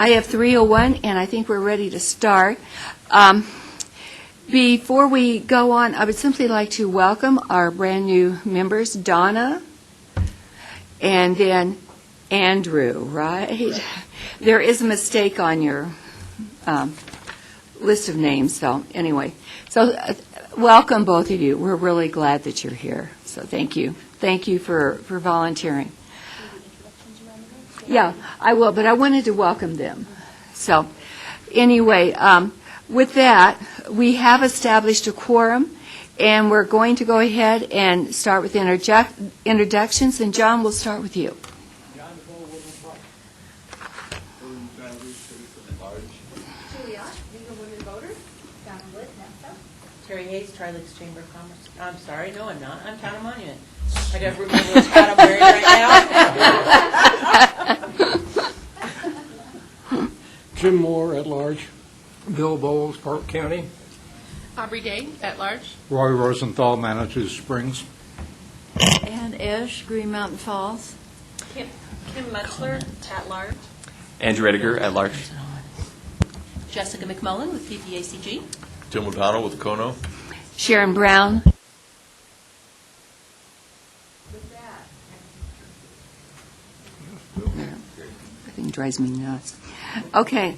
I have 3:01, and I think we're ready to start. Before we go on, I would simply like to welcome our brand-new members, Donna, and then Andrew, right? There is a mistake on your list of names, so anyway. So welcome, both of you. We're really glad that you're here, so thank you. Thank you for volunteering. Yeah, I will, but I wanted to welcome them. So anyway, with that, we have established a quorum, and we're going to go ahead and start with introductions, and John, we'll start with you. Julia, League of Women Voters. Donna Wood, NEPSA. Terry Hayes, Tri-Lakes Chamber of Commerce. I'm sorry, no, I'm not. I'm Town of Monument. I got to remember which hat I'm wearing right now. Jim Moore at large. Bill Bowles, Park County. Aubrey Day, at large. Roy Rosenthal, Manitou Springs. Ann Esch, Green Mountain Falls. Kim Muchler, at large. Andrew Ediger, at large. Jessica McMullen with PPACG. Tim O'Donnell with Kono. Sharon Brown. Everything drives me nuts. Okay.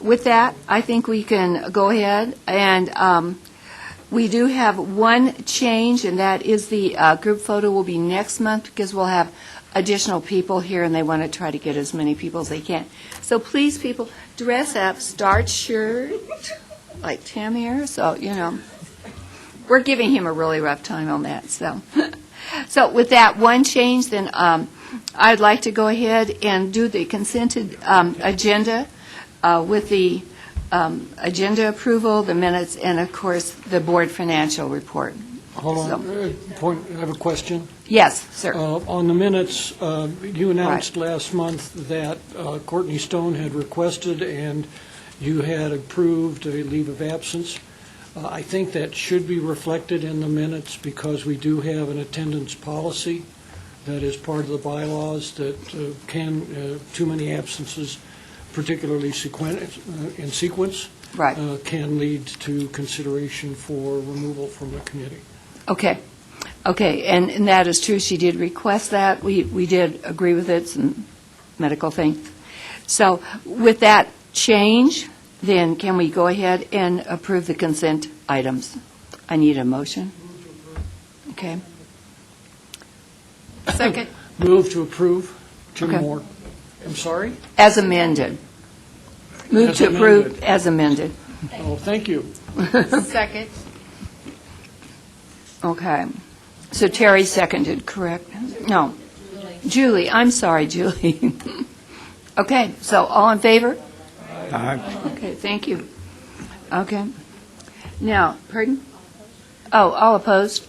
With that, I think we can go ahead, and we do have one change, and that is the group photo will be next month because we'll have additional people here, and they want to try to get as many people as they can. So please, people, dress up, starch shirt, like Tim here, so, you know, we're giving him a really rough time on that. So, so with that one change, then I'd like to go ahead and do the consented agenda with the agenda approval, the minutes, and, of course, the board financial report. Hold on. I have a question. Yes, sir. On the minutes, you announced last month that Courtney Stone had requested and you had approved a leave of absence. I think that should be reflected in the minutes because we do have an attendance policy that is part of the bylaws that too many absences, particularly in sequence, Right. Can lead to consideration for removal from the committee. Okay. Okay, and that is true. She did request that. We did agree with it. It's a medical thing. So with that change, then can we go ahead and approve the consent items? I need a motion. Okay. Second. Move to approve. Jim Okay. Moore. I'm sorry? As amended. Move As to approve amended. as amended. Oh, thank you. Second. Okay. So Terry seconded, correct? No. Julie. I'm sorry, Julie. Okay, so all in favor? Okay, thank you. Okay. Now, pardon? Oh, all opposed?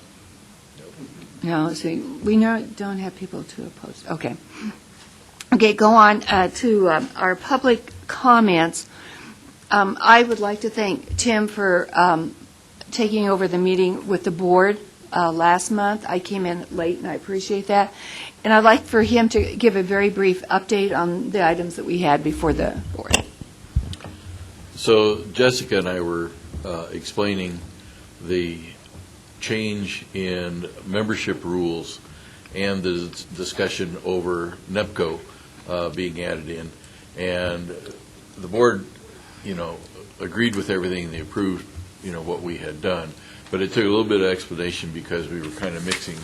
No, see, we don't have people to oppose. Okay. Okay, go on to our public comments. I would like to thank Tim for taking over the meeting with the board last month. I came in late, and I appreciate that. And I'd like for him to give a very brief update on the items that we had before the board. So Jessica and I were explaining the change in membership rules and the discussion over NEPCO being added in. And the board, agreed with everything. They approved, what we had done. But it took a little bit of explanation because we were kind of mixing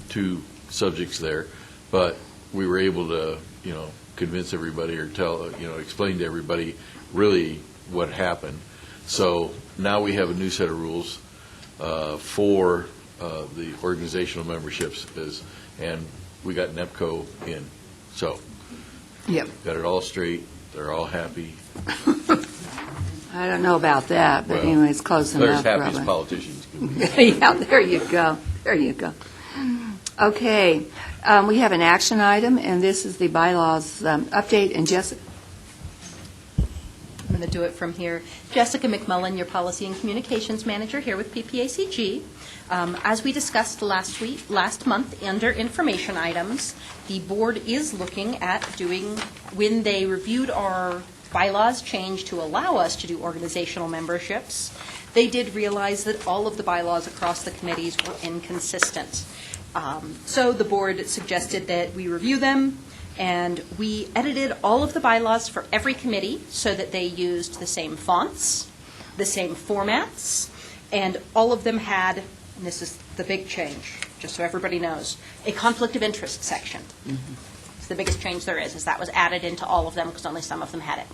two subjects there. But we were able to, convince everybody or tell, explain to everybody really what happened. So now we have a new set of rules for the organizational memberships, and we got NEPCO in. So Yep. got it all straight. They're all happy. I don't know about that, but Well, anyway, it's close They're enough. as happy as probably. politicians can be. Yeah, there you go. There you go. Okay, we have an action item, and this is the bylaws update. And Jessica, I'm going going to do it from here. Jessica McMullen, your Policy and Communications Manager here with PPACG. As we discussed last month under information items, the board is looking at doing, when they reviewed our bylaws change to allow us to do organizational memberships, they did realize that all of the bylaws across the committees were inconsistent. So the board suggested that we review them, and we edited all of the bylaws for every committee so that they used the same fonts, the same formats, and all of them had, and this is the big change, just so everybody knows, a conflict of interest section. It's the biggest change there is that was added into all of them because only some of them had it.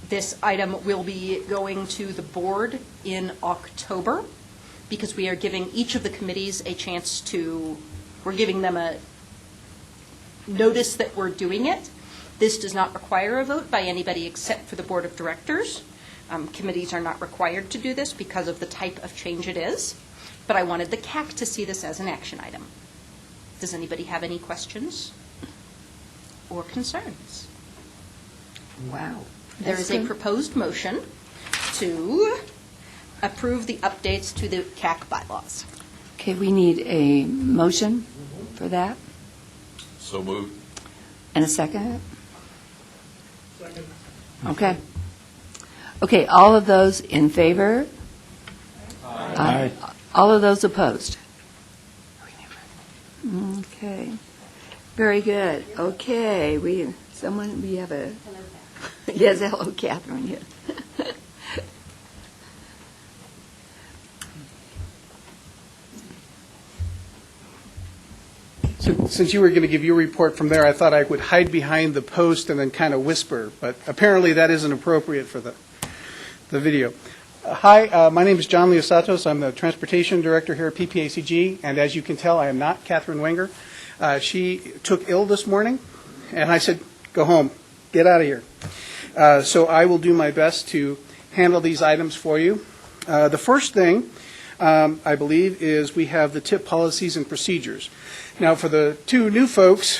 This item will be going to the board in October because we are giving each of the committees a chance to, we're giving them a notice that we're doing it. This does not require a vote by anybody except for the board of directors. Committees are not required to do this because of the type of change it is, but I wanted the CAC to see this as an action item. Does anybody have any questions or concerns? Wow. There is a proposed motion to approve the updates to the CAC bylaws. Okay, we need a motion for that, So moved. and a second? Second. Okay. Okay, all of those in favor? Aye. All of those opposed? Okay. Very good. Okay, we have a, yes, hello, Catherine, yes. Since you were going to give your report from there, I thought I would hide behind the post and then kind of whisper, but apparently that isn't appropriate for the video. Hi, my name is John Leosatos. I'm the Transportation Director here at PPACG, and as you can tell, I am not Catherine Wenger. She took ill this morning, and I said, go home, get out of here. So I will do my best to handle these items for you. The first thing, I believe, is we have the TIP policies and procedures. Now, for the two new folks,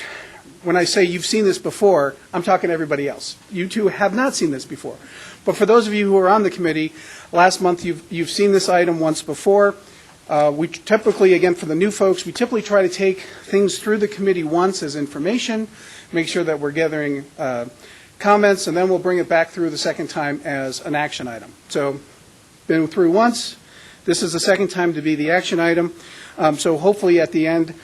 when I say you've seen this before, I'm talking to everybody else. You two have not seen this before. But for those of you who are on the committee, last month you've seen this item once before. We typically, again, for the new folks, we typically try to take things through the committee once as information, make sure that we're gathering comments, and then we'll bring it back through the second time as an action item. So, been through once. This is the second time to be the action item. So hopefully at the end,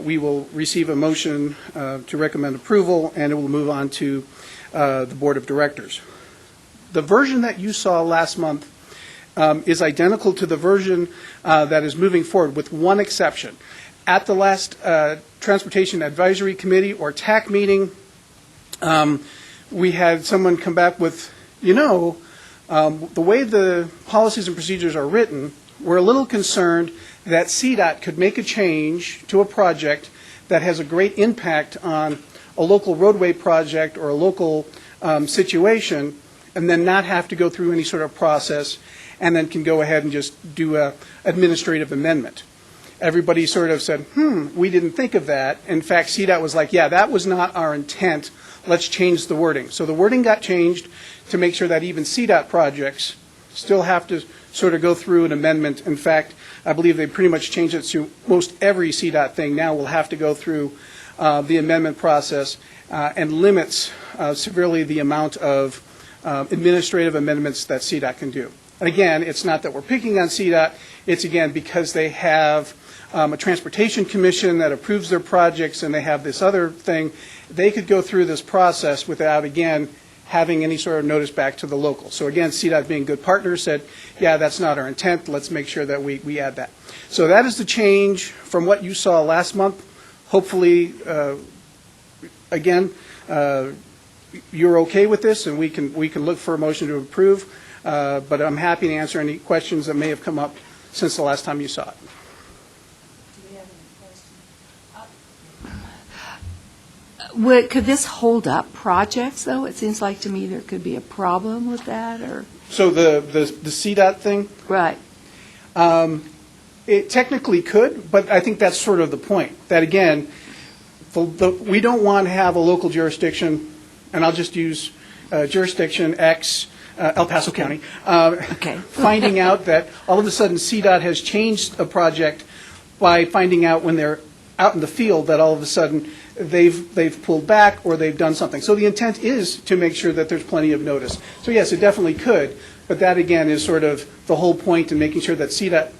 we will receive a motion to recommend approval, and it will move on to the Board of Directors. The version that you saw last month is identical to the version that is moving forward, with one exception. At the last Transportation Advisory Committee, or TAC meeting, we had someone come back with, the way the policies and procedures are written, we're a little concerned that CDOT could make a change to a project that has a great impact on a local roadway project or a local situation, and then not have to go through any sort of process, and then can go ahead and just do a administrative amendment. Everybody sort of said, we didn't think of that. In fact, CDOT was like, yeah, that was not our intent. Let's change the wording. So the wording got changed to make sure that even CDOT projects still have to sort of go through an amendment. In fact, I believe they pretty much changed it to most every CDOT thing now will have to go through the amendment process, and limits severely the amount of administrative amendments that CDOT can do. Again, it's not that we're picking on CDOT. It's, again, because they have a transportation commission that approves their projects, and they have this other thing. They could go through this process without, again, having any sort of notice back to the local. So again, CDOT, being good partners, said, yeah, that's not our intent. Let's make sure that we add that. So that is the change from what you saw last month. Hopefully, again, you're okay with this, and we can look for a motion to approve. But I'm happy to answer any questions that may have come up since the last time you saw it. Could this hold up projects, though? It seems like to me there could be a problem with that, or? So the CDOT thing? Right. It technically could, but I think that's sort of the point. That, again, we don't want to have a local jurisdiction, and I'll just use jurisdiction X, El Paso County, Okay. finding out that all of a sudden CDOT has changed a project by finding out when they're out in the field that all of a sudden they've pulled back or they've done something. So the intent is to make sure that there's plenty of notice. So yes, it definitely could, but that again is sort of the whole point in making sure that CDOT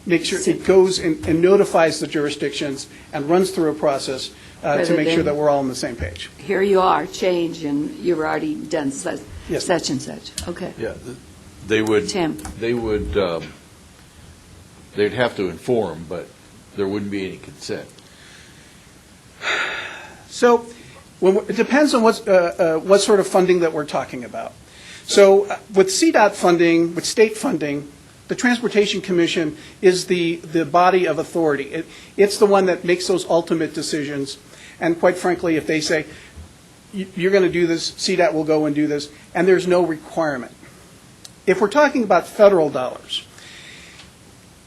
makes sure it goes and notifies the jurisdictions and runs through a process to Rather make sure than- that we're all on the same page. Here you are, change, and you've already done such Yes. such and such. Okay. Yeah, they would, Tim. they would, they'd have to inform, but there wouldn't be any consent. So it depends on what sort of funding that we're talking about. So with CDOT funding, with state funding, the Transportation Commission is the body of authority. It's the one that makes those ultimate decisions. And quite frankly, if they say, you're going to do this, CDOT will go and do this, and there's no requirement. If we're talking about federal dollars,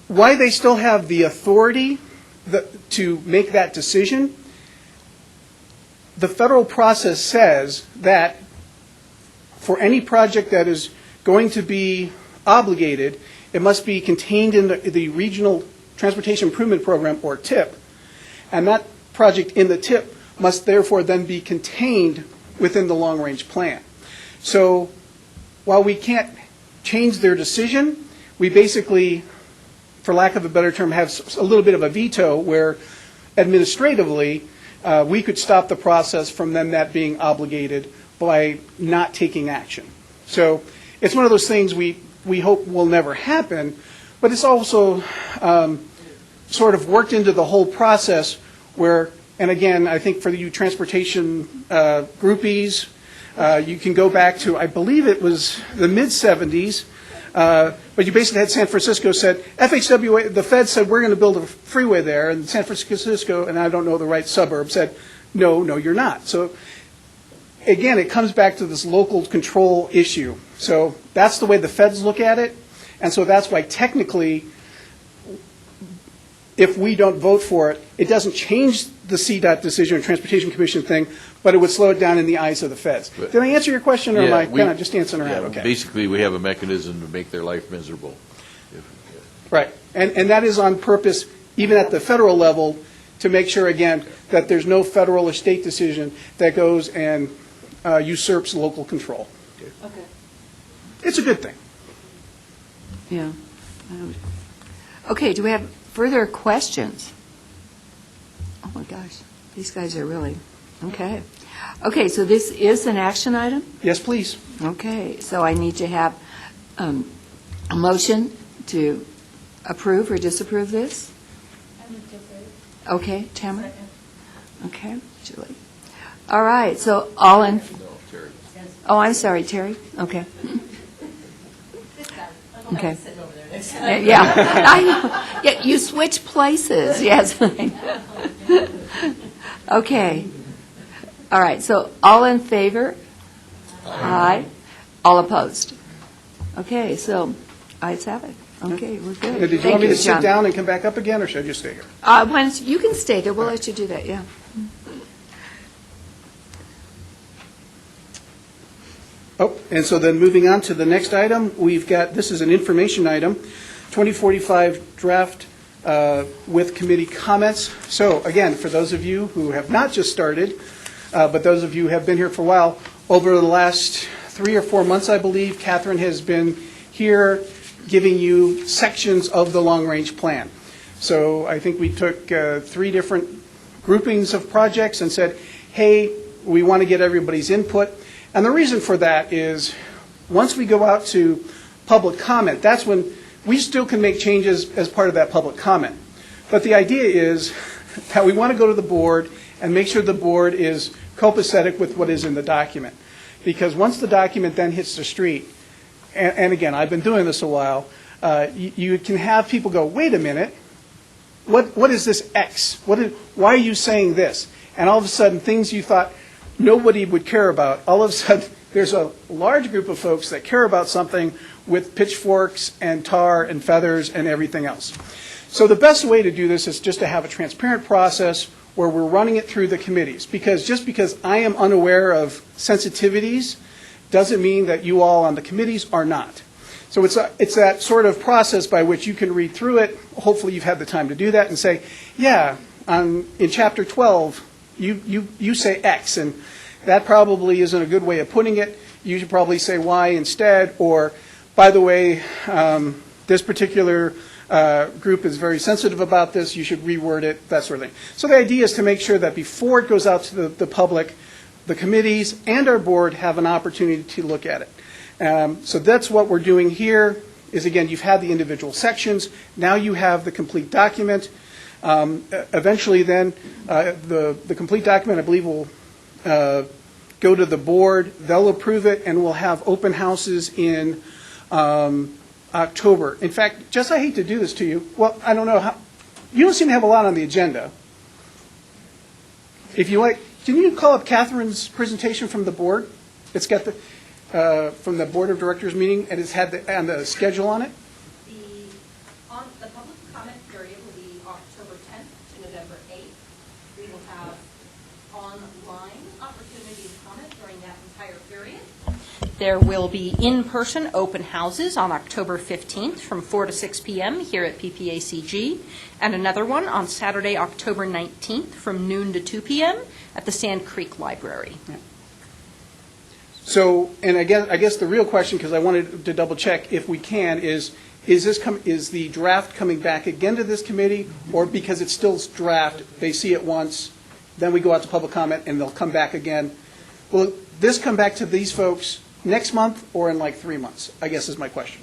why they still have the authority to make that decision, the federal process says that for any project that is going to be obligated, it must be contained in the Regional Transportation Improvement Program, or TIP, and that project in the TIP must therefore then be contained within the long-range plan. So while we can't change their decision, we basically, for lack of a better term, have a little bit of a veto where administratively we could stop the process from them that being obligated by not taking action. So it's one of those things we hope will never happen, but it's also sort of worked into the whole process where, and again, I think for you transportation groupies, you can go back to, I believe it was the mid-'70s, but you basically had San Francisco said, FHWA, the Fed said, we're going to build a freeway there, and San Francisco, and I don't know the right suburb, said, no, you're not. So again, it comes back to this local control issue. So that's the way the feds look at it, and so that's why technically, if we don't vote for it, it doesn't change the CDOT decision or Transportation Commission thing, but it would slow it down in the eyes of the feds. Did I answer your question, or am I kind of just answering around? Yeah, Okay. basically, we have a mechanism to make their life miserable. Right, and that is on purpose, even at the federal level, to make sure, again, that there's no federal or state decision that goes and usurps local control. Okay. It's a good thing. Yeah. Okay, do we have further questions? Oh, my gosh, these guys are really, okay. Okay, so this is an action item? Yes, please. Okay, so I need to have a motion to approve or disapprove this? Okay, Tamara? Okay, Julie. All right, so all in, No, Terry. oh, I'm sorry, Terry? Okay. Okay. Yeah, I know. Yeah, you switch places, yes. Okay. All right, so all in favor? Aye. All opposed? Okay, so ayes have it. Okay, we're good. Did you Thank want me to John. sit down and come back up again, or should I just stay here? You can stay there, we'll let you do that, yeah. Oh, and so then moving on to the next item, we've got, this is an information item, 2045 draft with committee comments. So again, for those of you who have not just started, but those of you who have been here for a while, over the last 3 or 4 months, I believe, Catherine has been here giving you sections of the long-range plan. So I think we took 3 different groupings of projects and said, hey, we want to get everybody's input. And the reason for that is once we go out to public comment, that's when we still can make changes as part of that public comment. But the idea is that we want to go to the board and make sure the board is copacetic with what is in the document. Because once the document then hits the street, and again, I've been doing this a while, you can have people go, wait a minute, what is this X? Why are you saying this? And all of a sudden, things you thought nobody would care about, all of a sudden, there's a large group of folks that care about something with pitchforks and tar and feathers and everything else. So the best way to do this is just to have a transparent process where we're running it through the committees. Because just because I am unaware of sensitivities doesn't mean that you all on the committees are not. So it's that sort of process by which you can read through it. Hopefully you've had the time to do that and say, yeah, in Chapter 12, you say X, and that probably isn't a good way of putting it. You should probably say Y instead, or, by the way, this particular group is very sensitive about this, you should reword it, that sort of thing. So the idea is to make sure that before it goes out to the public, the committees and our board have an opportunity to look at it. So that's what we're doing here, is again, you've had the individual sections, now you have the complete document. Eventually then, the complete document, I believe, will go to the board, they'll approve it, and we'll have open houses in October. In fact, Jess, I hate to do this to you. Well, I don't know how, you don't seem to have a lot on the agenda. If you like, can you call up Catherine's presentation from the board? It's got the, from the Board of Directors meeting, and it's had the schedule on it? The public comment period will be October 10th to November 8th. We will have online opportunity to comment during that entire period. There will be in-person open houses on October 15th from 4 to 6 p.m. here at PPACG, and another one on Saturday, October 19th from noon to 2 p.m. at the Sand Creek Library. Yeah. So, and again, I guess the real question, because I wanted to double check if we can, is the draft coming back again to this committee, or because it's still draft, they see it once, then we go out to public comment and they'll come back again? Will this come back to these folks next month or in like 3 months, I guess is my question.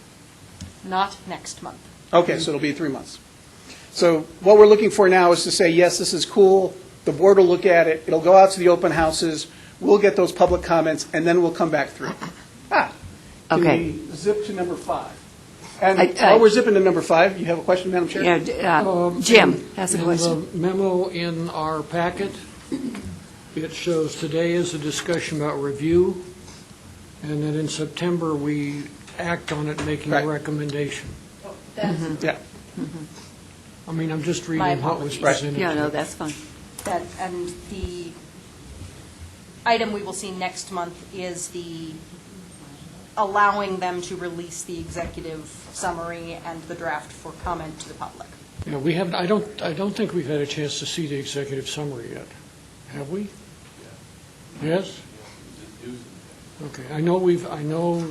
Not next month. Okay, so it'll be 3 months. So what we're looking for now is to say, yes, this is cool, the board will look at it, it'll go out to the open houses, we'll get those public comments, and then we'll come back through. Can Okay. we zip to number 5? And while we're zipping to number 5, you have a question, Madam Chair? Yeah, Jim has a question. In the memo in our packet, it shows today is a discussion about review, and then in September, we act on it, making Right. a recommendation. Yeah. I mean, I'm just My reading what was apologies. presented. Yeah, no, to- that's fine. And the item we will see next month is the allowing them to release the executive summary and the draft for comment to the public. Yeah, we haven't, I don't think we've had a chance to see the executive summary yet. Have we? Yes? Okay, I know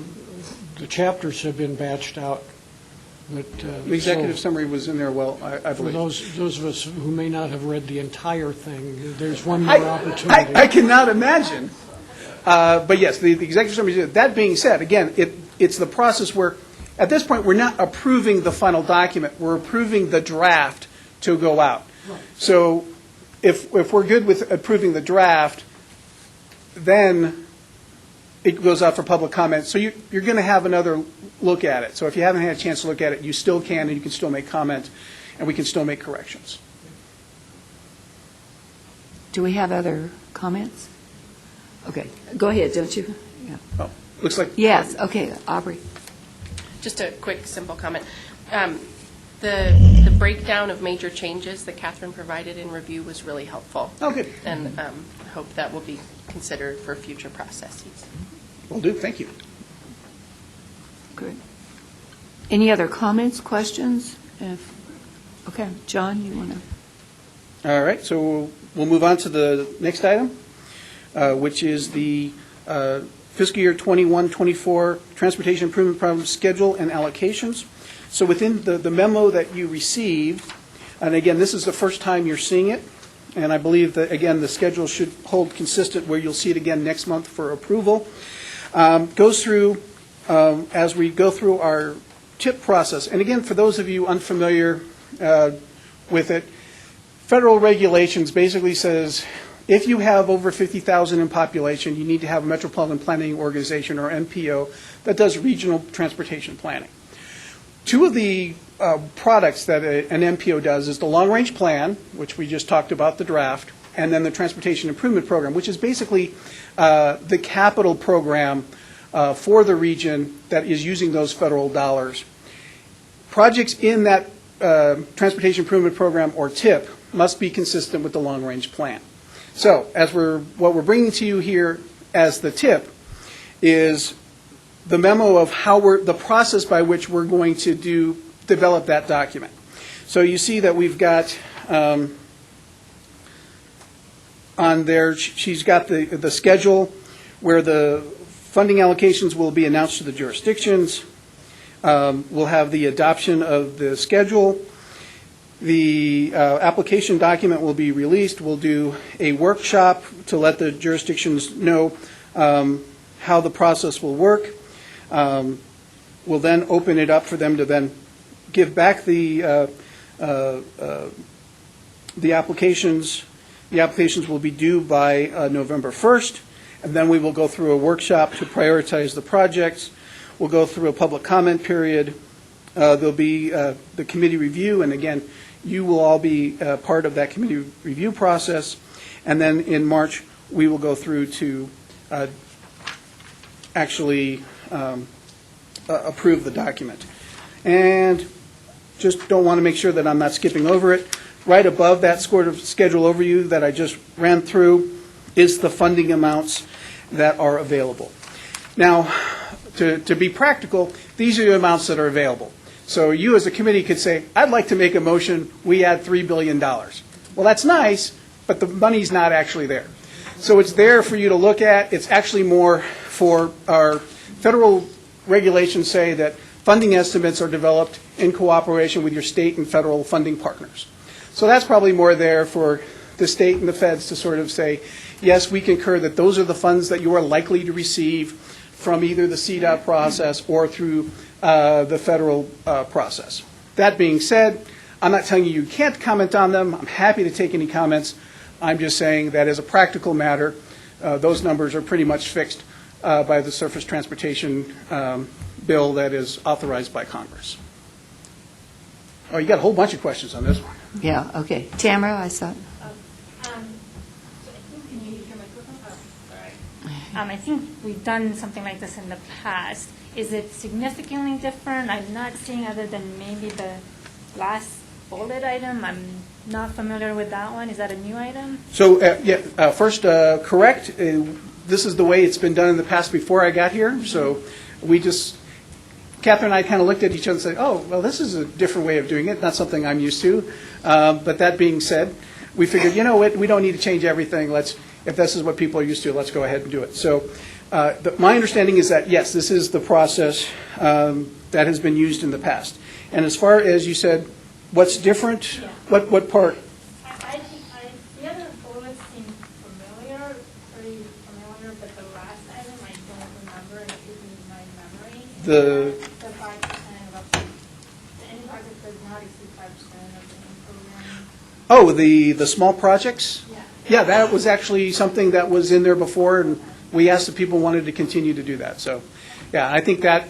the chapters have been batched out, but. The executive summary was in there, well, I For believe. those of us who may not have read the entire thing, there's one more opportunity. I cannot imagine. But yes, the executive summary, that being said, again, it's the process where, at this point, we're not approving the final document, we're approving the draft to go out. So if we're good with approving the draft, then it goes out for public comment. So you're going to have another look at it. So if you haven't had a chance to look at it, you still can, and you can still make comment, and we can still make corrections. Do we have other comments? Okay, go ahead, don't you? Yeah. Oh, looks like. Yes, okay, Aubrey. Just a quick, simple comment. The breakdown of major changes that Catherine provided in review was really helpful. Oh, good. And I hope that will be considered for future processes. Will do, thank you. Good. Any other comments, questions? Okay, John, you want to? All right, so we'll move on to the next item, which is the fiscal year 21-24 Transportation Improvement Program schedule and allocations. So within the memo that you received, and again, this is the first time you're seeing it, and I believe that, again, the schedule should hold consistent where you'll see it again next month for approval, goes through, as we go through our TIP process. And again, for those of you unfamiliar with it, federal regulations basically says if you have over 50,000 in population, you need to have a Metropolitan Planning Organization, or MPO, that does regional transportation planning. Two of the products that an MPO does is the long-range plan, which we just talked about, the draft, and then the Transportation Improvement Program, which is basically the capital program for the region that is using those federal dollars. Projects in that Transportation Improvement Program, or TIP, must be consistent with the long-range plan. So, what we're bringing to you here as the TIP is the memo of how the process by which we're going to develop that document. So you see that we've got on there, she's got the schedule where the funding allocations will be announced to the jurisdictions. We'll have the adoption of the schedule. The application document will be released. We'll do a workshop to let the jurisdictions know how the process will work. We'll then open it up for them to then give back the applications. The applications will be due by November 1st, and then we will go through a workshop to prioritize the projects. We'll go through a public comment period. There'll be the committee review, and again, you will all be part of that committee review process. And then in March, we will go through to actually approve the document. And just don't want to make sure that I'm not skipping over it. Right above that sort of schedule overview that I just ran through is the funding amounts that are available. Now, to be practical, these are the amounts that are available. So you as a committee could say, I'd like to make a motion, we add $3 billion. Well, that's nice, but the money's not actually there. So it's there for you to look at. It's actually more for our federal regulations say that funding estimates are developed in cooperation with your state and federal funding partners. So that's probably more there for the state and the feds to sort of say, yes, we concur that those are the funds that you are likely to receive from either the CDOT process or through the federal process. That being said, I'm not telling you can't comment on them. I'm happy to take any comments. I'm just saying that as a practical matter, those numbers are pretty much fixed by the surface transportation bill that is authorized by Congress. Oh, you got a whole bunch of questions on this one. Yeah, okay. Tamara, I saw. I think we've done something like this in the past. Is it significantly different? I'm not seeing other than maybe the last bullet item. I'm not familiar with that one. Is that a new item? So, first, correct. This is the way it's been done in the past before I got here. So we just, Catherine and I kind of looked at each other and said, oh, well, this is a different way of doing it, not something I'm used to. But that being said, we figured, you know what, we don't need to change everything. If this is what people are used to, let's go ahead and do it. So my understanding is that, yes, this is the process that has been used in the past. And as far as you said, what's different? Yeah. What part? The other bullets seem familiar, pretty familiar, but the last item I don't remember, and it could be my memory. The 5% of up to, any project does not exceed 5% of the program. Oh, the small projects? Yeah. Yeah, that was actually something that was in there before, and we asked if people wanted to continue to do that. So, yeah, I think that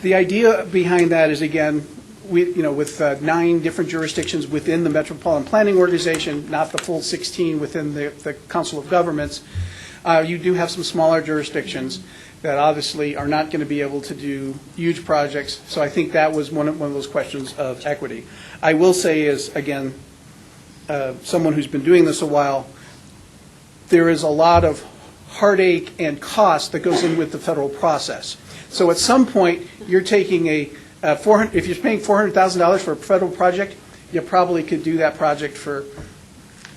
the idea behind that is, again, with 9 different jurisdictions within the Metropolitan Planning Organization, not the full 16 within the Council of Governments, you do have some smaller jurisdictions that obviously are not going to be able to do huge projects. So I think that was one of those questions of equity. I will say is, again, someone who's been doing this a while, there is a lot of heartache and cost that goes in with the federal process. So at some point, you're taking if you're paying $400,000 for a federal project, you probably could do that project for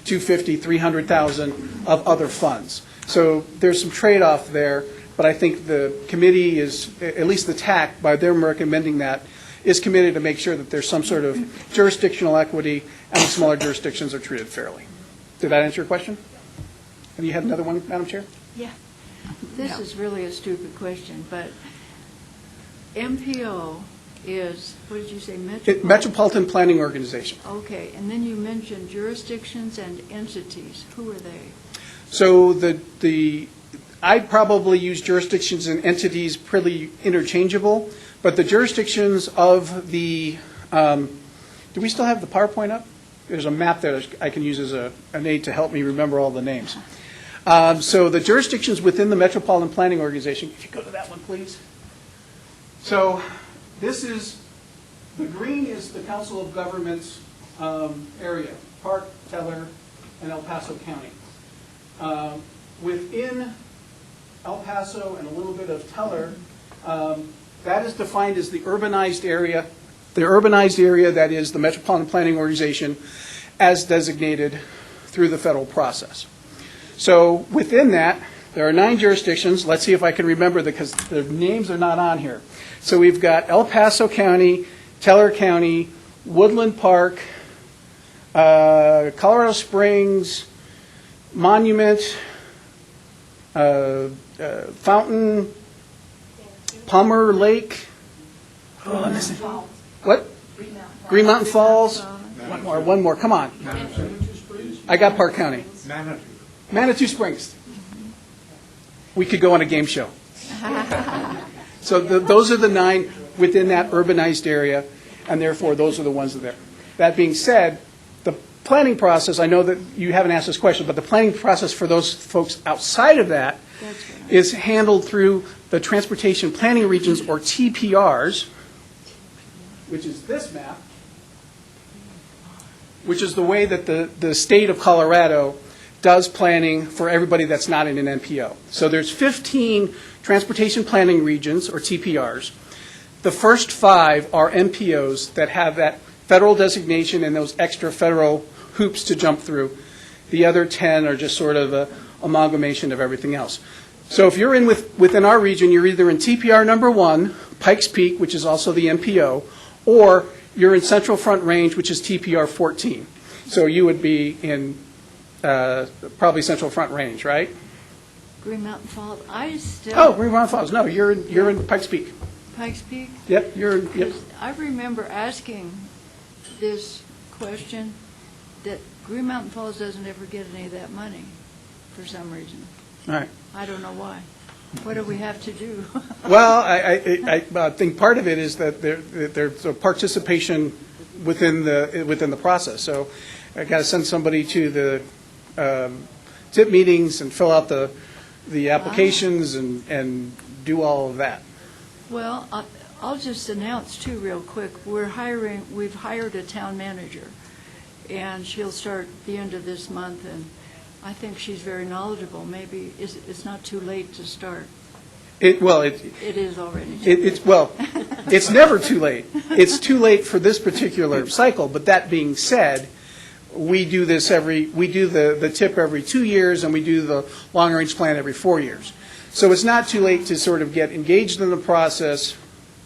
$250,000, $300,000 of other funds. So there's some trade-off there, but I think the committee is, at least the TAC, by them recommending that, is committed to make sure that there's some sort of jurisdictional equity and the smaller jurisdictions are treated fairly. Did that answer your question? And you had another one, Madam Chair? Yeah. This is really a stupid question, but MPO is, what did you say, Metropolitan Planning Organization. Okay, and then you mentioned jurisdictions and entities. Who are they? So I probably use jurisdictions and entities pretty interchangeable, but the jurisdictions of the, do we still have the PowerPoint up? There's a map that I can use as an aid to help me remember all the names. So the jurisdictions within the Metropolitan Planning Organization, if you go to that one, please. So this is, the green is the Council of Governments area, Park, Teller, and El Paso County. Within El Paso, and a little bit of Teller, that is defined as the urbanized area that is the Metropolitan Planning Organization as designated through the federal process. So within that, there are 9 jurisdictions. Let's see if I can remember because the names are not on here. So we've got El Paso County, Teller County, Woodland Park, Colorado Springs, Monument, Fountain, Palmer Lake. What? Green Mountain Falls. One more. Come on. I got Park County. Manitou Springs. We could go on a game show. So those are the 9 within that urbanized area, and therefore those are the ones that are there. That being said, the planning process, I know that you haven't asked this question, but the planning process for those folks outside of that is handled through the Transportation Planning Regions, or TPRs, which is this map, which is the way that the state of Colorado does planning for everybody that's not in an NPO. So there's 15 Transportation Planning Regions, or TPRs. The first 5 are NPOs that have that federal designation and those extra federal hoops to jump through. The other 10 are just sort of an amalgamation of everything else. So if you're within our region, you're either in TPR number 1, Pikes Peak, which is also the NPO, or you're in Central Front Range, which is TPR 14. So you would be in probably Central Front Range, right? Green Mountain Falls, Green Mountain Falls. No, you're in Pikes Peak. Pikes Peak? Yep, you're in, yep. I remember asking this question, that Green Mountain Falls doesn't ever get any of that money for some reason. All right. I don't know why. What do we have to do? Well, I think part of it is that there's a participation within the process. So I got to send somebody to the TIP meetings and fill out the applications and do all of that. Well, I'll just announce too real quick, we've hired a town manager, and she'll start the end of this month, and I think she's very knowledgeable. Maybe it's not too late to start. It is already. It's never too late. It's too late for this particular cycle. But that being said, we do the TIP every 2 years, and we do the long range plan every 4 years. So it's not too late to sort of get engaged in the process.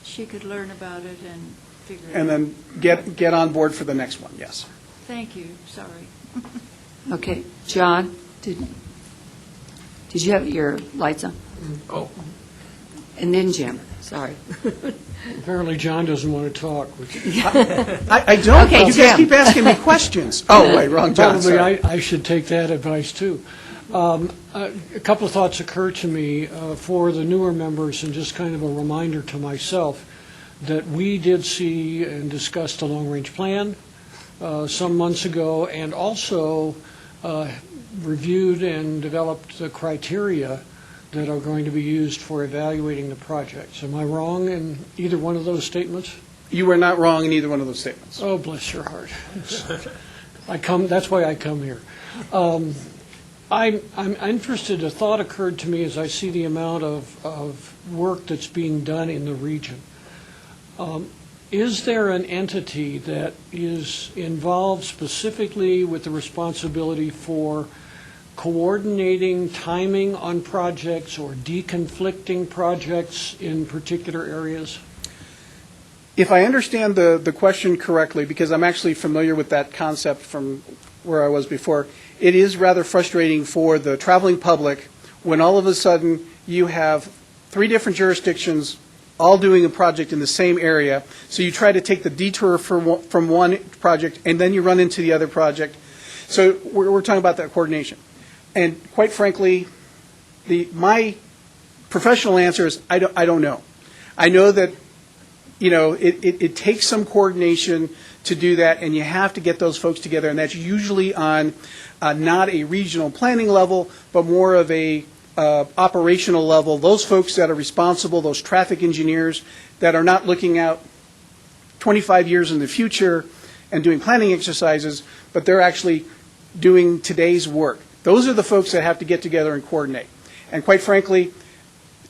She could learn about it and figure it out. And then get on board for the next one. Yes. Thank you. Sorry. Okay, John, did you have your lights on? Oh. And then Jim, sorry. Apparently John doesn't want to talk. I don't. Okay, you Jim. guys keep asking me questions. Oh, wait, wrong John. Probably Sorry. I should take that advice, too. A couple of thoughts occur to me for the newer members, and just kind of a reminder to myself that we did see and discuss the long-range plan some months ago, and also reviewed and developed the criteria that are going to be used for evaluating the projects. Am I wrong in either one of those statements? You were not wrong in either one of those statements. Oh, bless your heart. That's why I come here. I'm interested, a thought occurred to me as I see the amount of work that's being done in the region. Is there an entity that is involved specifically with the responsibility for coordinating timing on projects or deconflicting projects in particular areas? If I understand the question correctly, because I'm actually familiar with that concept from where I was before, it is rather frustrating for the traveling public when all of a sudden you have 3 different jurisdictions all doing a project in the same area. So you try to take the detour from one project, and then you run into the other project. So we're talking about that coordination. And quite frankly, my professional answer is I don't know. I know that it takes some coordination to do that, and you have to get those folks together, and that's usually on not a regional planning level, but more of a operational level. Those folks that are responsible, those traffic engineers that are not looking out 25 years in the future and doing planning exercises, but they're actually doing today's work. Those are the folks that have to get together and coordinate. And quite frankly,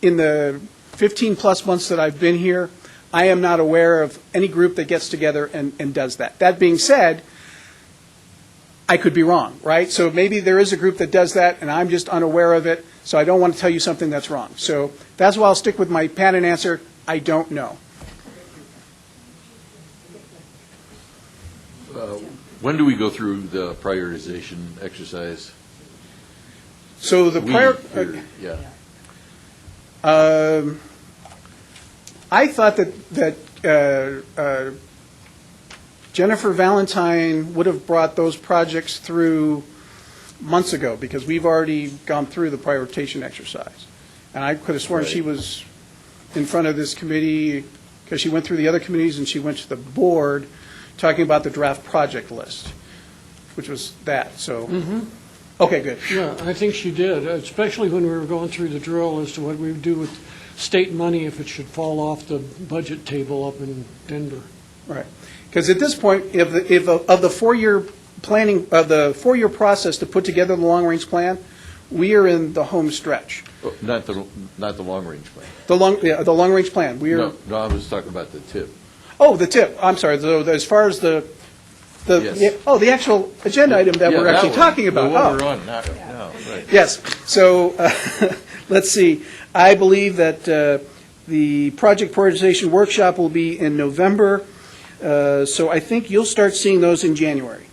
in the 15-plus months that I've been here, I am not aware of any group that gets together and does that. That being said, I could be wrong, right? So maybe there is a group that does that, and I'm just unaware of it, so I don't want to tell you something that's wrong. So that's why I'll stick with my pattern answer, I don't know. When do we go through the prioritization exercise? So the prior... Yeah. I thought that Jennifer Valentine would have brought those projects through months ago, because we've already gone through the prioritization exercise. And I could have sworn she was in front of this committee, because she went through the other committees and she went to the board talking about the draft project list, which was that, so. Okay, good. Yeah, I think she did, especially when we were going through the drill as to what we would do with state money if it should fall off the budget table up in Denver. Right. Because at this point, if of the four-year planning, of the four-year process to put together the long-range plan, we are in the home stretch. Oh, not the long-range plan. The long-range plan, we are. No, I was talking about the TIP. Oh, the tip, I'm sorry, as far as the Yes. the actual agenda item that we're Yeah, actually one. talking about. The one Oh. we're on now, right. Yes, so, let's see, I believe that the project prioritization workshop will be in November, so I think you'll start seeing those in January.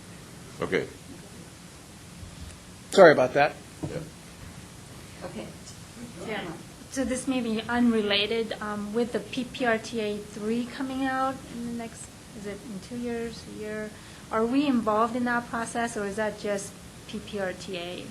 Okay. Sorry about that. Okay. So this may be unrelated, with the PPRTA 3 coming out in the next, is it in 2 years, a year? Are we involved in that process, or is that just PPRTA?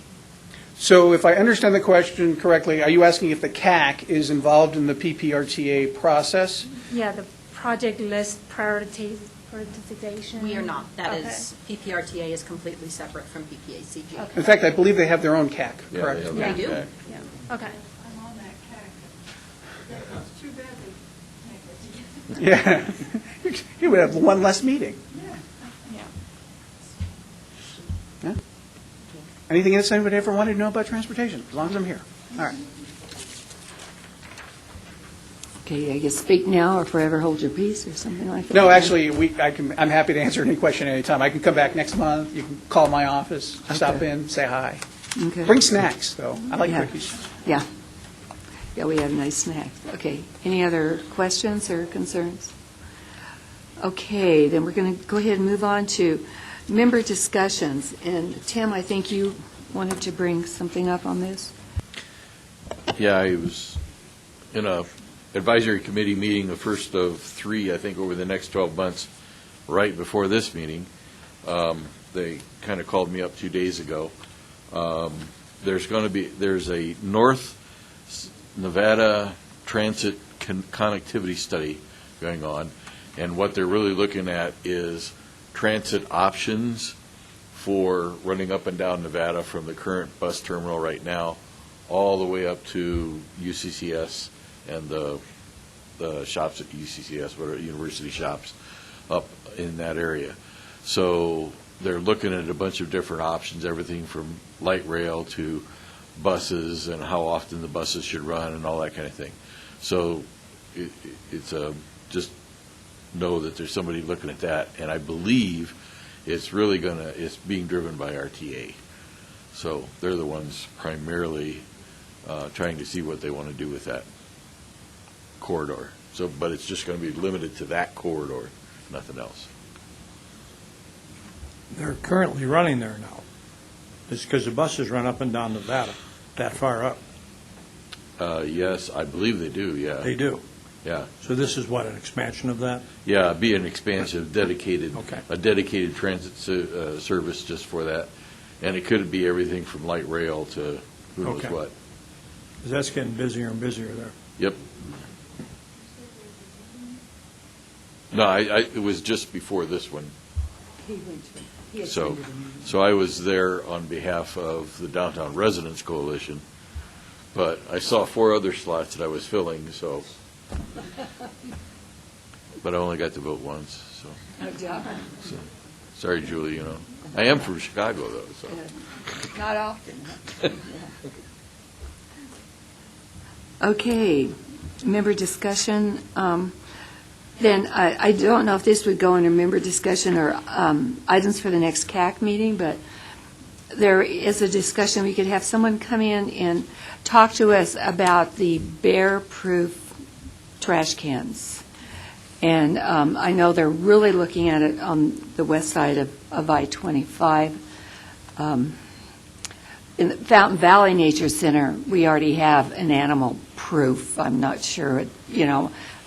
So if I understand the question correctly, are you asking if the CAC is involved in the PPRTA process? Yeah, the project list prioritization. We are not. That Okay. is, PPRTA is completely separate from PPACG. Okay. In fact, I believe they have their own CAC, Yeah, correct? they have They do. that. Yeah, okay. I'm on that CAC. It's too bad they Yeah. You would have one less meeting. Yeah. Yeah. Anything else anybody ever wanted to know about transportation, as long as I'm here? All right. Okay, I guess speak now or forever hold your peace or something like that. No, actually, I'm happy to answer any question anytime. I can come back next month. You can call my office, stop Okay. in, say hi. Okay. Bring snacks, though. I like Yeah. cookies. Yeah. Yeah, we have nice snacks. Okay. Any other questions or concerns? Okay, then we're going to go ahead and move on to member discussions. And Tim, I think you wanted to bring something up on this? Yeah, I was in a advisory committee meeting, the first of three, I think, over the next 12 months, right before this meeting. They kind of called me up 2 days ago. There's a North Nevada transit connectivity study going on, and what they're really looking at is transit options for running up and down Nevada from the current bus terminal right now all the way up to UCCS and the shops at UCCS, whatever, university shops up in that area. So they're looking at a bunch of different options, everything from light rail to buses and how often the buses should run and all that kind of thing. So it's just know that there's somebody looking at that, and I believe it's being driven by RTA. So they're the ones primarily trying to see what they want to do with that corridor. So, but it's just going to be limited to that corridor, nothing else. They're currently running there now. It's because the buses run up and down Nevada, that far up. Yes, I believe they do, yeah. They do. Yeah. So this is what, an expansion of that? Yeah, it'd be an expansion, Okay. a dedicated transit service just for that. And it could be everything from light rail to who knows Okay. what. 'Cause that's getting busier and busier there. Yep. No, it was just before this one. So I was there on behalf of the Downtown Residents Coalition, but I saw 4 other slots that I was filling, so. But I only got to vote once, so. So, sorry, Julie, I am from Chicago, though, so. Not often. Okay, member discussion. Then I don't know if this would go under member discussion or items for the next CAC meeting, but there is a discussion. We could have someone come in and talk to us about the bear-proof trash cans. And I know they're really looking at it on the west side of I-25. In the Fountain Valley Nature Center, we already have an animal proof. I'm not sure,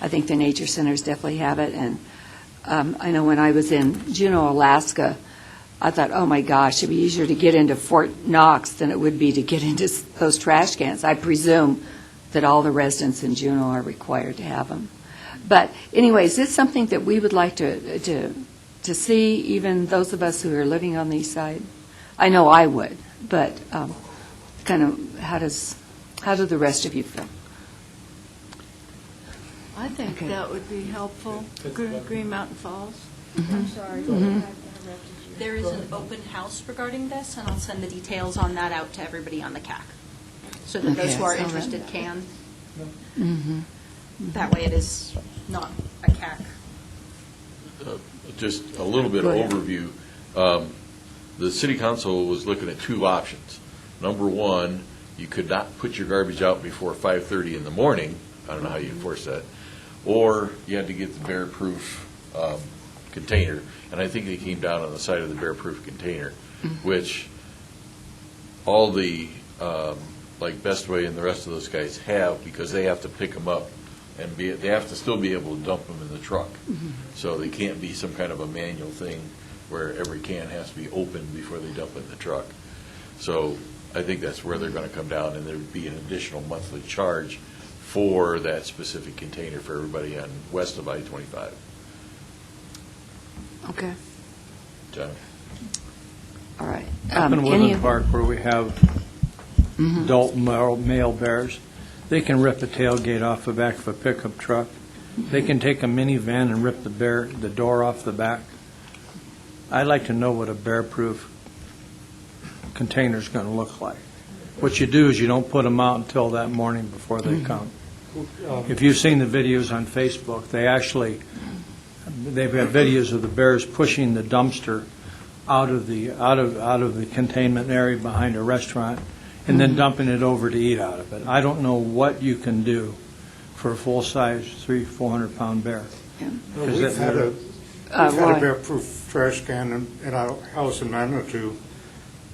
I think the Nature Centers definitely have it. And I know when I was in Juneau, Alaska, I thought, oh my gosh, it'd be easier to get into Fort Knox than it would be to get into those trash cans. I presume that all the residents in Juneau are required to have them. But anyways, it's something that we would like to see, even those of us who are living on the east side. I know I would, but kind of how do the rest of you feel? I think Okay. that would be helpful. Green Mountain Falls. Mm-hmm. I'm sorry. Mhm. I interrupted you. There is an open house regarding this, and I'll send the details on that out to everybody on the CAC, so that those Okay, who are so that- interested can. Mm-hmm. That way it is not a CAC. Just a little bit Go of ahead. overview. The city council was looking at two options. Number one, you could not put your garbage out before 5:30 in the morning. I don't know how you enforce that. Or you had to get the bear-proof container. And I think they came down on the side of the bear-proof container, which all the, like Best Way and the rest of those guys have, because they have to pick them up and they have to still be able to dump them in the truck. So they can't be some kind of a manual thing where every can has to be opened before they dump it in the truck. So I think that's where they're going to come down, and there would be an additional monthly charge for that specific container for everybody on west of I-25. Okay, John? all right. Up in any Woodland of- Park where we have adult male bears, they can rip a tailgate off the back of a pickup truck. They can take a minivan and rip the door off the back. I'd like to know what a bear-proof container's going to look like. What you do is you don't put them out until that morning before they come. If you've seen the videos on Facebook, they've got videos of the bears pushing the dumpster out of the containment area behind a restaurant and then dumping it over to eat out of it. I don't know what you can do for a full-size 300-400-pound bear. Well, Is We've that- had Roy. a bear-proof trash can in our house in Manitou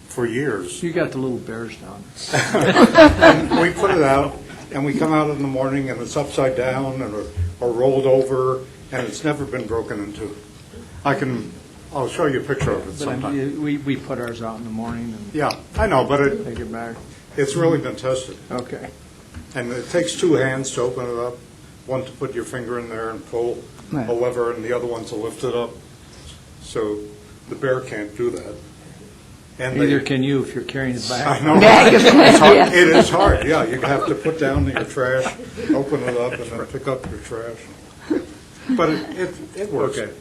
for years. You got the little bears down. And we put it out, and we come out in the morning, and it's upside down or rolled over, and it's never been broken into. I'll show you a picture of it But sometime. we put ours out in the morning and Yeah, I know, but take it back. it's really been tested. Okay. And it takes two hands to open it up, one to put your finger in there and pull Right. a lever, and the other one to lift it up. So the bear can't do that. And Neither they- can you if you're carrying it back. I know. Bag of- It's hard. yeah. It is hard, yeah. You have to put down your trash, open it up, and then pick up your trash. But it works. Okay.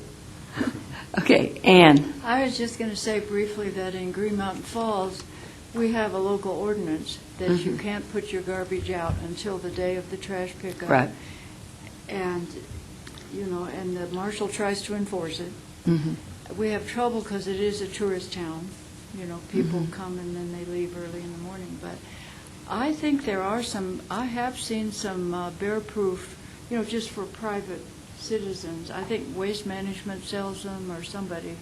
Okay, Ann. I was just going to say briefly that in Green Mountain Falls, we have a local ordinance that you can't put your garbage out until the day of the trash pickup. Right. And, and the marshal tries to enforce it. Mhm. We have trouble because it is a tourist town. People come and then they leave early in the morning. But I think I have seen some bear-proof, just for private citizens. I think Waste Management sells them or somebody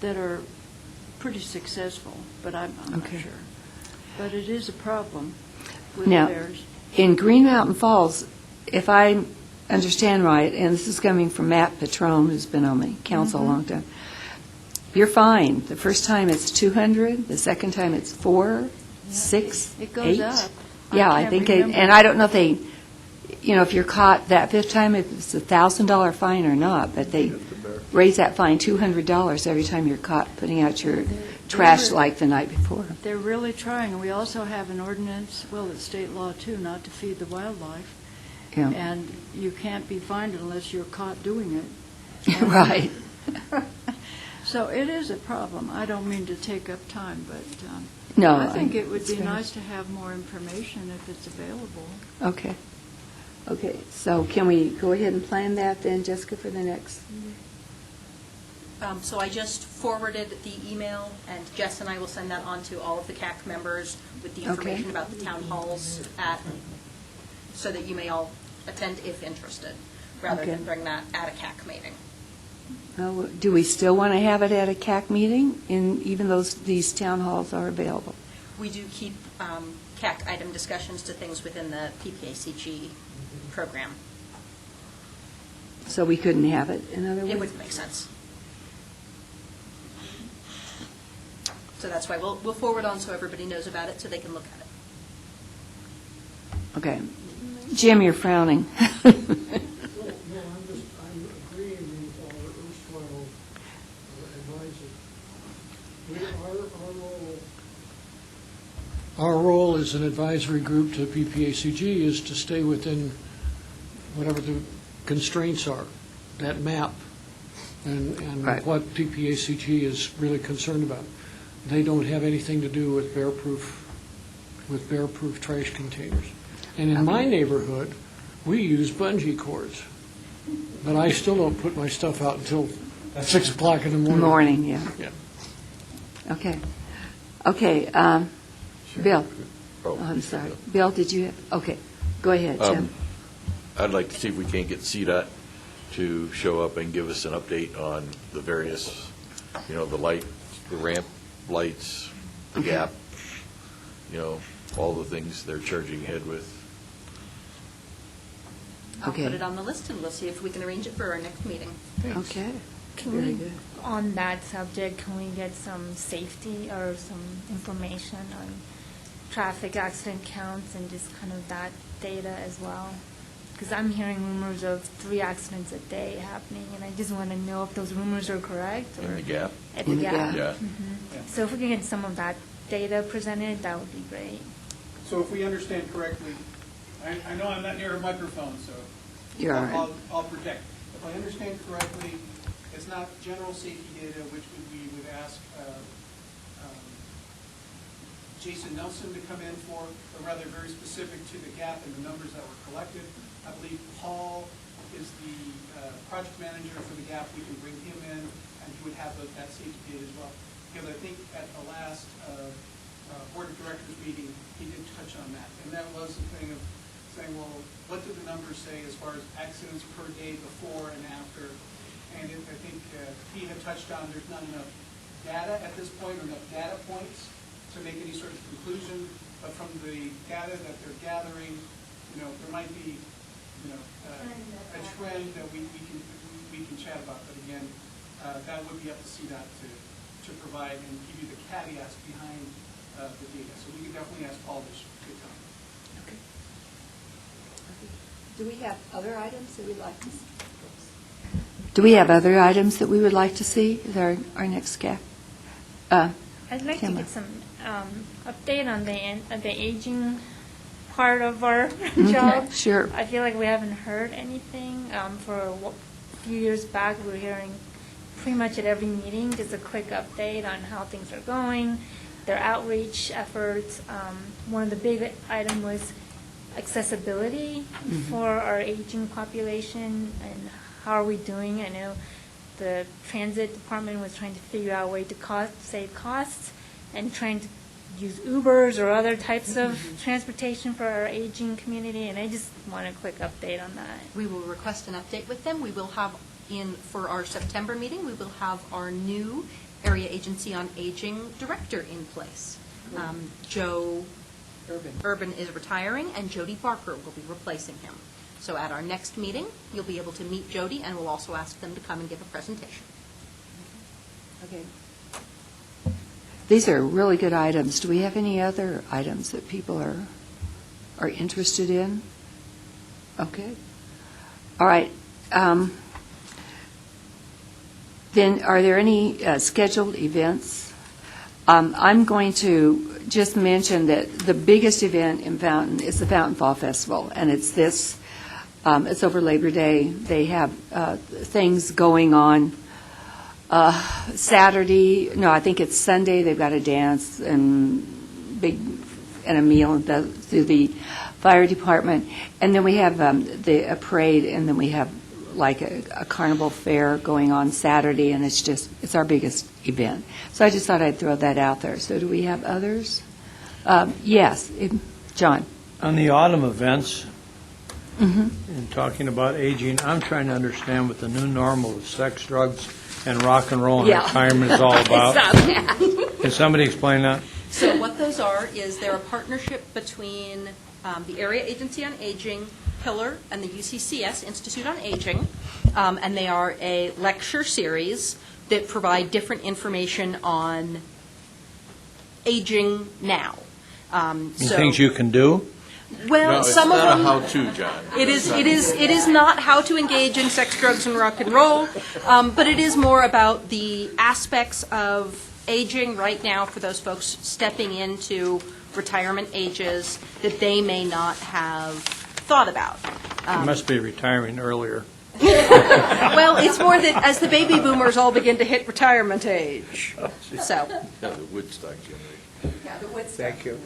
that are pretty successful, but I'm not Okay. sure. But it is a problem with Now- bears. In Green Mountain Falls, if I understand right, and this is coming from Matt Petrone, who's been on the council a long time, you're fine. The first time it's 200, the second time it's 4, 6, It goes 8. up. Yeah, I can't think, remember. and I don't know if they, if you're caught that fifth time, if it's a $1,000 fine or not, but they raise that fine $200 every time you're caught putting out your trash like the night before. They're really trying, and we also have an ordinance, well, it's state law too, not to feed the wildlife. Yeah. And you can't be fined unless you're caught doing it. Right. So it is a problem. I don't mean to take up time, but No, I think it would it's be fair. nice to have more information if it's available. Okay. Okay, so can we go ahead and plan that then, Jessica, for the next? So I just forwarded the email, and Jess and I will send that on to all of the CAC members with the Okay. information about the town halls so that you may all attend if interested, rather Okay. than bring that at a CAC meeting. Do we still want to have it at a CAC meeting, even though these town halls are available? We do keep CAC item discussions to things within the PPACG program. So we couldn't have it, in other words? It wouldn't make sense. So that's why we'll forward on so everybody knows about it, so they can look at it. Okay. Jim, you're frowning. No, I'm agreeing with our erstwhile advisor. Our role as an advisory group to PPACG is to stay within whatever the constraints are, that map, and Right. what PPACG is really concerned about. They don't have anything to do with bear-proof trash containers. And in my neighborhood, we use bungee cords, but I still don't put my stuff out until 6 o'clock in the morning. Morning, yeah. Yeah. Okay. Okay, Bill. Oh, I'm sorry. Bill, did you have, okay, go ahead, Jim. I'd like to see if we can't get CDOT to show up and give us an update on the various, the light, the ramp lights, the gap, all the things they're charging ahead with. I'll Okay. put it on the list, and we'll see if we can arrange it for our next meeting. Okay. Can Very we, good. on that subject, can we get some safety or some information on traffic accident counts and just kind of that data as well? Because I'm hearing rumors of 3 accidents a day happening, and I just want to know if those rumors are correct. In or the gap? At In the the gap. gap. Yeah. So if we can get some of that data presented, that would be great. So if we understand correctly, I know I'm not near a microphone, so You're all right. I'll protect. If I understand correctly, it's not general safety data, which we would ask Jason Nelson to come in for, but rather very specific to the gap and the numbers that were collected. I believe Paul is the project manager for the gap. We can bring him in, and he would have that safety data as well. Because I think at the last Board of Directors meeting, he did touch on that. And that was the thing of saying, well, what do the numbers say as far as accidents per day before and after? And I think he had touched on there's not enough data at this point, or enough data points to make any sort of conclusion. But from the data that they're gathering, there might be, a trend that we can chat about. But again, that would be up to CDOT to provide and give you the caveats behind the data. So we can definitely ask Paul this good time. Okay. Do we have other items that we'd like to see? Do we have other items that we would like to see as our next CAC? I'd like Tamara. to get some update on the aging part of our job. Sure. I feel like we haven't heard anything. For a few years back, we were hearing pretty much at every meeting just a quick update on how things are going, their outreach efforts. One of the big items was accessibility for our aging population and how are we doing. I know the transit department was trying to figure out a way to save costs and trying to use Ubers or other types of transportation for our aging community, and I just want a quick update on that. We will request an update with them. We will have for our September meeting, we will have our new Area Agency on Aging Director in place. Joe Urban is retiring, and Jody Barker will be replacing him. So at our next meeting, you'll be able to meet Jody, and we'll also ask them to come and give a presentation. Okay. These are really good items. Do we have any other items that people are interested in? Okay. All right. Then are there any scheduled events? I'm going to just mention that the biggest event in Fountain is the Fountain Fall Festival, and it's this. It's over Labor Day. They have things going on Saturday, no, I think it's Sunday, they've got a dance and a meal through the fire department. And then we have a parade, and then we have like a carnival fair going on Saturday, and it's our biggest event. So I just thought I'd throw that out there. So do we have others? Yes, John. On the autumn events, and talking about aging, I'm trying to understand what the new normal of sex, drugs, and rock and roll and retirement is all about. Can somebody explain that? So what those are is they're a partnership between the Area Agency on Aging, Pillar, and the UCCS, Institute on Aging, and they are a lecture series that provide different information on aging now. Things you can do? Well, No, some of them. it's not a how-to, John. It is not how to engage in sex, drugs, and rock and roll, but it is more about the aspects of aging right now for those folks stepping into retirement ages that they may not have thought about. You must be retiring earlier. Well, it's more that as the baby boomers all begin to hit retirement age. So. Yeah, the Woodstock generation. Yeah, the Woodstock. Thank you.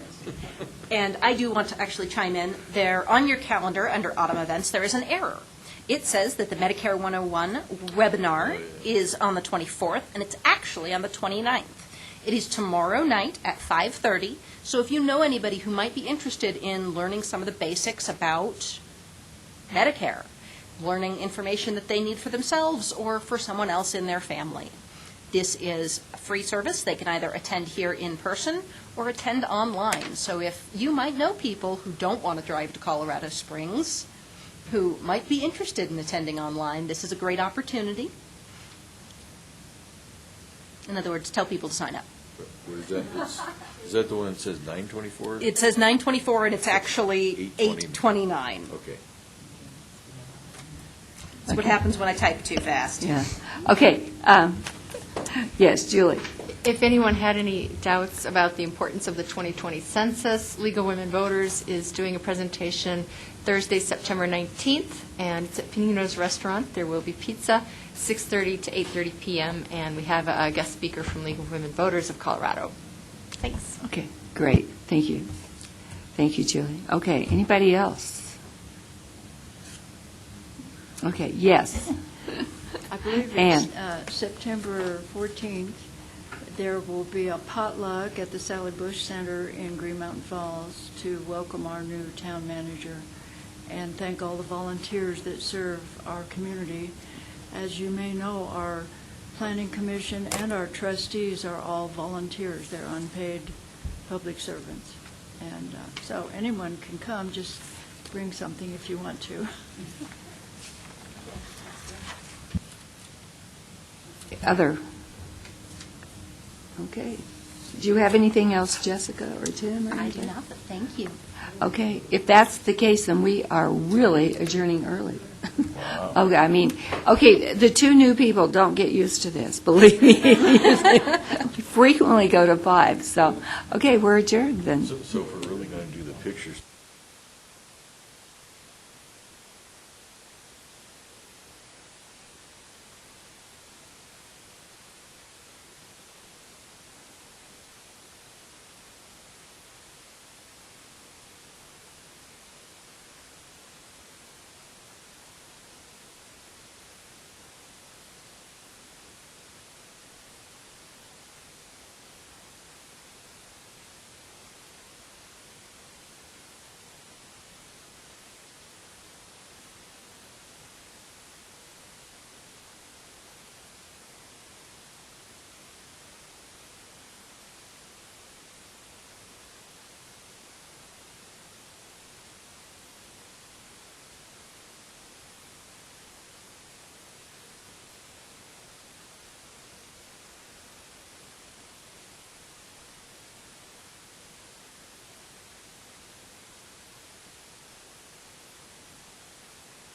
And I do want to actually chime in. There, on your calendar, under autumn events, there is an error. It says that the Medicare 101 webinar is on the 24th, and it's actually on the 29th. It is tomorrow night at 5:30. So if you know anybody who might be interested in learning some of the basics about Medicare, learning information that they need for themselves or for someone else in their family, this is a free service. They can either attend here in person or attend online. So if you might know people who don't want to drive to Colorado Springs, who might be interested in attending online, this is a great opportunity. In other words, tell people to sign up. What is that? Is that the one that says 924? It says 9:24, and it's actually 8:29. Okay. That's what happens when I type too fast. Yeah. Okay. Yes, Julie. If anyone had any doubts about the importance of the 2020 census, League of Women Voters is doing a presentation Thursday, September 19th, and it's at Panino's Restaurant. There will be pizza, 6:30 to 8:30 p.m., and we have a guest speaker from League of Women Voters of Colorado. Thanks. Okay, great. Thank you. Thank you, Julie. Okay, anybody else? Okay, yes. I believe Ann. it's September 14th. There will be a potluck at the Sally Bush Center in Green Mountain Falls to welcome our new town manager and thank all the volunteers that serve our community. As you may know, our planning commission and our trustees are all volunteers. They're unpaid public servants. And so anyone can come, just bring something if you want to. Other. Okay. Do you have anything else, Jessica or Tim? Or I do anything? not, but thank you. Okay. If that's the case, then we are really adjourning early. Okay. I mean, okay. The two new people don't get used to this. Believe me. We frequently go to 5. So, okay, we're adjourned then. So if we're really going to do the pictures,